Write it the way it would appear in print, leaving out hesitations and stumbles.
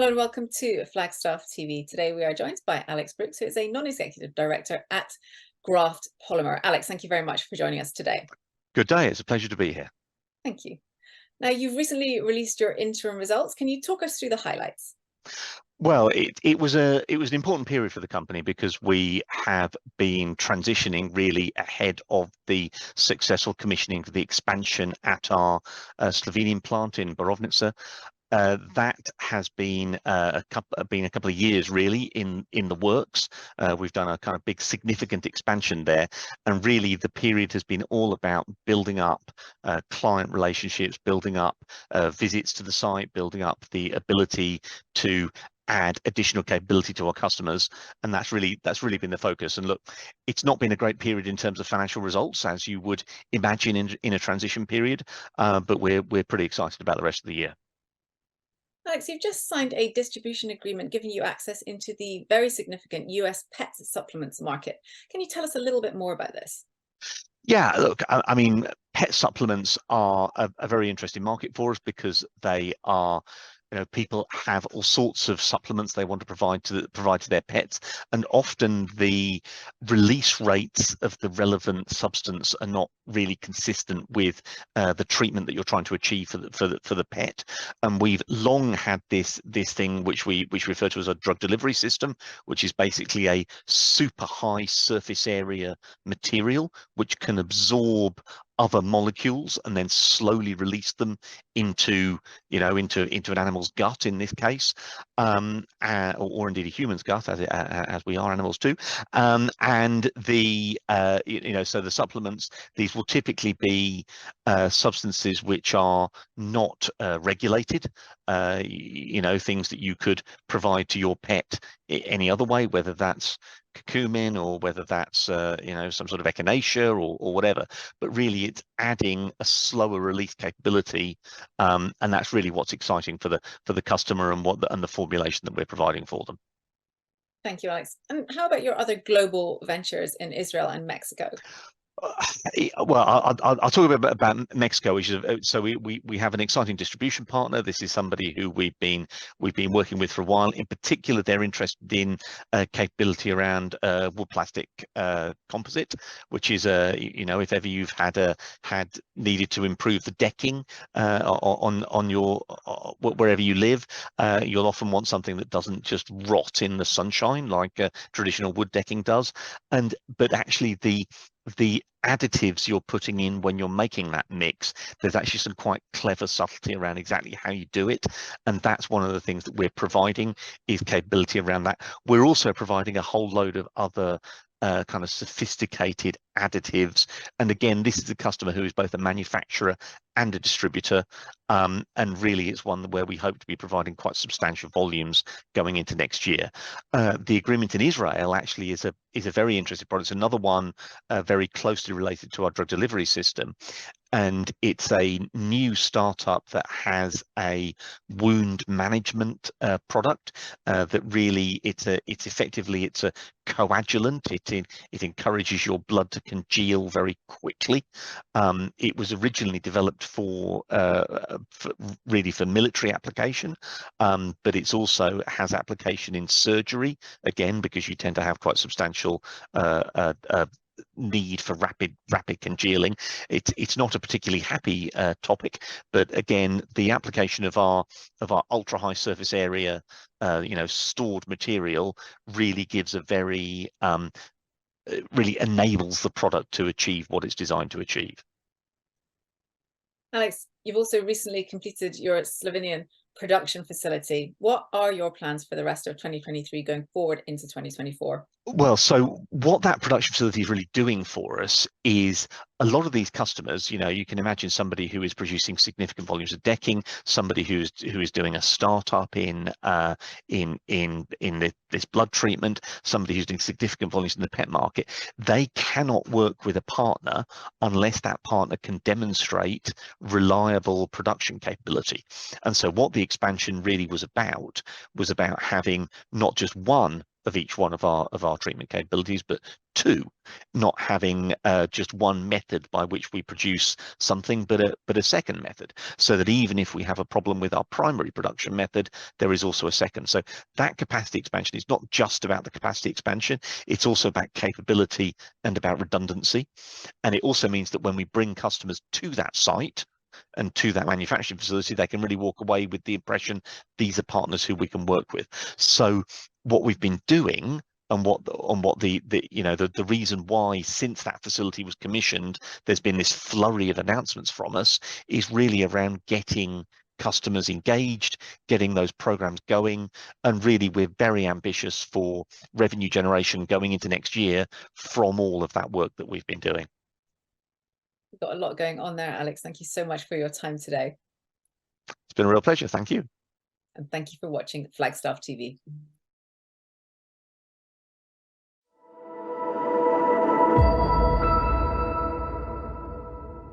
Hello and welcome to Flagstaff TV. Today we are joined by Alex Brooks, who is a non-executive director at Graft Polymer. Alex, thank you very much for joining us today. Good day. It's a pleasure to be here. Thank you. Now, you've recently released your interim results. Can you talk us through the highlights? Well, it was an important period for the company because we have been transitioning really ahead of the successful commissioning of the expansion at our Slovenian plant in Borovnica. That has been a couple of years really in the works. We've done a kind of big significant expansion there, and really the period has been all about building up client relationships, building up visits to the site, building up the ability to add additional capability to our customers, and that's really been the focus. And look, it's not been a great period in terms of financial results, as you would imagine in a transition period, but we're pretty excited about the rest of the year. Alex, you've just signed a distribution agreement giving you access into the very significant US pet supplements market. Can you tell us a little bit more about this? Yeah, look, I mean, pet supplements are a very interesting market for us because they are, people have all sorts of supplements they want to provide to their pets, and often the release rates of the relevant substance are not really consistent with the treatment that you're trying to achieve for the pet. And we've long had this thing which we refer to as a drug delivery system, which is basically a super high surface area material which can absorb other molecules and then slowly release them into an animal's gut in this case, or indeed a human's gut, as we are animals too. And the so the supplements, these will typically be substances which are not regulated, things that you could provide to your pet any other way, whether that's curcumin or whether that's some sort of echinacea or whatever, but really it's adding a slower release capability, and that's really what's exciting for the customer and the formulation that we're providing for them. Thank you, Alex. And how about your other global ventures in Israel and Mexico? Well, I'll talk about Mexico, which is so we have an exciting distribution partner. This is somebody who we've been working with for a while. In particular, they're interested in capability around wood plastic composite, which is if ever you've needed to improve the decking on your wherever you live, you'll often want something that doesn't just rot in the sunshine like traditional wood decking does. But actually the additives you're putting in when you're making that mix, there's actually some quite clever subtlety around exactly how you do it, and that's one of the things that we're providing is capability around that. We're also providing a whole load of other kind of sophisticated additives, and again, this is a customer who is both a manufacturer and a distributor, and really it's one where we hope to be providing quite substantial volumes going into next year. The agreement in Israel actually is a very interesting product. It's another one very closely related to our drug delivery system, and it's a new startup that has a wound management product that really it's effectively a coagulant. It encourages your blood to congeal very quickly. It was originally developed for military application, but it's also has application in surgery, again because you tend to have quite substantial need for rapid congealing. It's not a particularly happy topic, but again the application of our ultra high surface area stored material really gives a very really enables the product to achieve what it's designed to achieve. Alex, you've also recently completed your Slovenian production facility. What are your plans for the rest of 2023 going forward into 2024? Well, so what that production facility is really doing for us is a lot of these customers, you can imagine somebody who is producing significant volumes of decking, somebody who is doing a startup in this blood treatment, somebody who's doing significant volumes in the pet market. They cannot work with a partner unless that partner can demonstrate reliable production capability. And so what the expansion really was about having not just one of each one of our treatment capabilities, but two, not having just one method by which we produce something, but a second method, so that even if we have a problem with our primary production method, there is also a second. So that capacity expansion is not just about the capacity expansion, it's also about capability and about redundancy. And it also means that when we bring customers to that site and to that manufacturing facility, they can really walk away with the impression these are partners who we can work with. So what we've been doing, and what the reason why, since that facility was commissioned, there's been this flurry of announcements from us, is really around getting customers engaged, getting those programs going, and really we're very ambitious for revenue generation going into next year from all of that work that we've been doing. We've got a lot going on there, Alex. Thank you so much for your time today. It's been a real pleasure. Thank you. And thank you for watching Flagstaff TV.